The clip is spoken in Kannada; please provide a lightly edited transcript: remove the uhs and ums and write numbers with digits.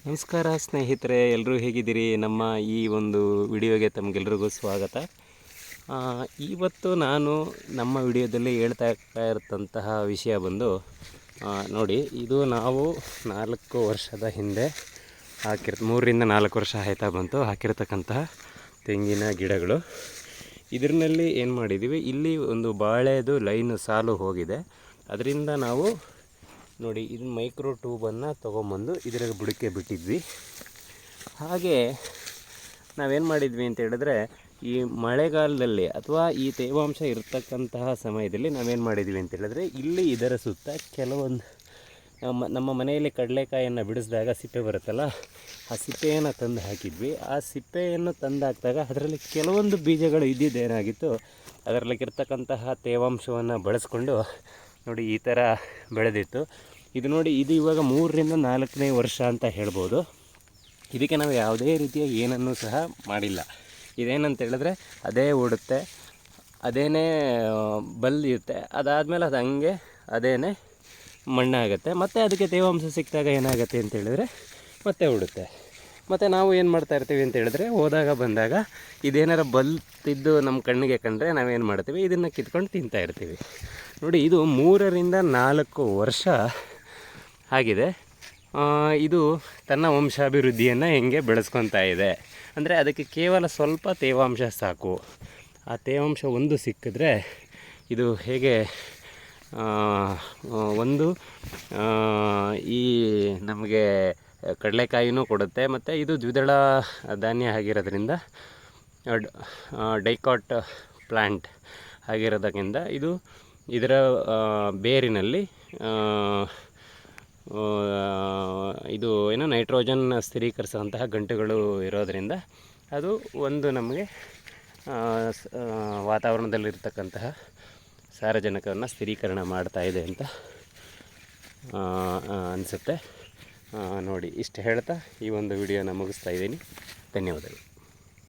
ನಮಸ್ಕಾರ ಸ್ನೇಹಿತರೆ, ಎಲ್ಲರೂ ಹೇಗಿದ್ದೀರಿ? ನಮ್ಮ ಈ ಒಂದು ವಿಡಿಯೋಗೆ ತಮಗೆಲ್ರಿಗೂ ಸ್ವಾಗತ. ಇವತ್ತು ನಾನು ನಮ್ಮ ವಿಡಿಯೋದಲ್ಲಿ ಹೇಳ್ತಾ ಇರ್ತಂತಹ ವಿಷಯ ಬಂದು ನೋಡಿ, ಇದು ನಾವು 4 ವರ್ಷದ ಹಿಂದೆ 3ರಿಂದ 4 ವರ್ಷ ಆಯ್ತಾ ಬಂತು ಹಾಕಿರ್ತಕ್ಕಂತಹ ತೆಂಗಿನ ಗಿಡಗಳು. ಇದರಲ್ಲಿ ಏನು ಮಾಡಿದ್ದೀವಿ, ಇಲ್ಲಿ ಒಂದು ಬಾಳೆದು ಲೈನ್ ಸಾಲು ಹೋಗಿದೆ. ಅದರಿಂದ ನಾವು ನೋಡಿ ಇದು ಮೈಕ್ರೋ ಟ್ಯೂಬನ್ನು ತೊಗೊಂಬಂದು ಇದರ ಬುಡಕ್ಕೆ ಬಿಟ್ಟಿದ್ವಿ. ಹಾಗೆ ನಾವೇನು ಮಾಡಿದ್ವಿ ಅಂತ ಹೇಳಿದ್ರೆ, ಈ ಮಳೆಗಾಲದಲ್ಲಿ ಅಥವಾ ಈ ತೇವಾಂಶ ಇರತಕ್ಕಂತಹ ಸಮಯದಲ್ಲಿ ನಾವೇನು ಮಾಡಿದ್ವಿ ಅಂತ ಹೇಳಿದ್ರೆ, ಇಲ್ಲಿ ಇದರ ಸುತ್ತ ಕೆಲವೊಂದು ನಮ್ಮ ಮನೆಯಲ್ಲಿ ಕಡಲೆಕಾಯನ್ನು ಬಿಡಿಸಿದಾಗ ಸಿಪ್ಪೆ ಬರುತ್ತಲ್ಲ, ಆ ಸಿಪ್ಪೆಯನ್ನು ತಂದು ಹಾಕಿದ್ವಿ. ಆ ಸಿಪ್ಪೆಯನ್ನು ತಂದು ಹಾಕಿದಾಗ ಅದರಲ್ಲಿ ಕೆಲವೊಂದು ಬೀಜಗಳು ಇದ್ದಿದ್ದೇನಾಗಿತ್ತು, ಅದರಲ್ಲಿರ್ತಕ್ಕಂತಹ ತೇವಾಂಶವನ್ನು ಬಳಸ್ಕೊಂಡು ನೋಡಿ ಈ ಥರ ಬೆಳೆದಿತ್ತು. ಇದು ನೋಡಿ, ಇದು ಇವಾಗ 3ರಿಂದ 4ನೇ ವರ್ಷ ಅಂತ ಹೇಳ್ಬೋದು. ಇದಕ್ಕೆ ನಾವು ಯಾವುದೇ ರೀತಿಯ ಏನನ್ನೂ ಸಹ ಮಾಡಿಲ್ಲ. ಇದೇನಂತ ಹೇಳಿದ್ರೆ ಅದೇ ಓಡುತ್ತೆ, ಅದೇನೇ ಬಲ್ಲಿರುತ್ತೆ, ಅದಾದಮೇಲೆ ಅದು ಹಂಗೆ ಅದೇನೇ ಮಣ್ಣಾಗುತ್ತೆ. ಮತ್ತು ಅದಕ್ಕೆ ತೇವಾಂಶ ಸಿಕ್ಕಿದಾಗ ಏನಾಗುತ್ತೆ ಅಂತ ಹೇಳಿದ್ರೆ ಮತ್ತೆ ಓಡುತ್ತೆ. ಮತ್ತು ನಾವು ಏನು ಮಾಡ್ತಾಯಿರ್ತೀವಿ ಅಂತ ಹೇಳಿದ್ರೆ, ಹೋದಾಗ ಬಂದಾಗ ಇದೇನಾರು ಬಲ್ತಿದ್ದು ನಮ್ಮ ಕಣ್ಣಿಗೆ ಕಂಡ್ರೆ ನಾವೇನು ಮಾಡ್ತೀವಿ, ಇದನ್ನು ಕಿತ್ಕೊಂಡು ತಿಂತಾಯಿರ್ತೀವಿ. ನೋಡಿ, ಇದು 3ರಿಂದ 4 ವರ್ಷ ಆಗಿದೆ. ಇದು ತನ್ನ ವಂಶಾಭಿವೃದ್ಧಿಯನ್ನು ಹೆಂಗೆ ಬೆಳೆಸ್ಕೊತಾ ಇದೆ ಅಂದರೆ, ಅದಕ್ಕೆ ಕೇವಲ ಸ್ವಲ್ಪ ತೇವಾಂಶ ಸಾಕು. ಆ ತೇವಾಂಶ ಒಂದು ಸಿಕ್ಕಿದ್ರೆ ಇದು ಹೇಗೆ ಒಂದು ಈ ನಮಗೆ ಕಡಲೆಕಾಯಿನೂ ಕೊಡುತ್ತೆ. ಮತ್ತು ಇದು ದ್ವಿದಳ ಧಾನ್ಯ ಆಗಿರೋದ್ರಿಂದ, ಡೈಕಾಟ್ ಪ್ಲ್ಯಾಂಟ್ ಆಗಿರೋದಕ್ಕಿಂತ ಇದರ ಬೇರಿನಲ್ಲಿ ಇದು ಏನು ನೈಟ್ರೋಜನ್ ಸ್ಥಿರೀಕರಿಸುವಂತಹ ಗಂಟುಗಳು ಇರೋದರಿಂದ ಅದು ಒಂದು ನಮಗೆ ವಾತಾವರಣದಲ್ಲಿರ್ತಕ್ಕಂತಹ ಸಾರಜನಕವನ್ನು ಸ್ಥಿರೀಕರಣ ಮಾಡ್ತಾ ಇದೆ ಅಂತ ಅನಿಸುತ್ತೆ. ನೋಡಿ, ಇಷ್ಟು ಹೇಳ್ತಾ ಈ ಒಂದು ವಿಡಿಯೋನ ಮುಗಿಸ್ತಾ ಇದ್ದೀನಿ. ಧನ್ಯವಾದಗಳು.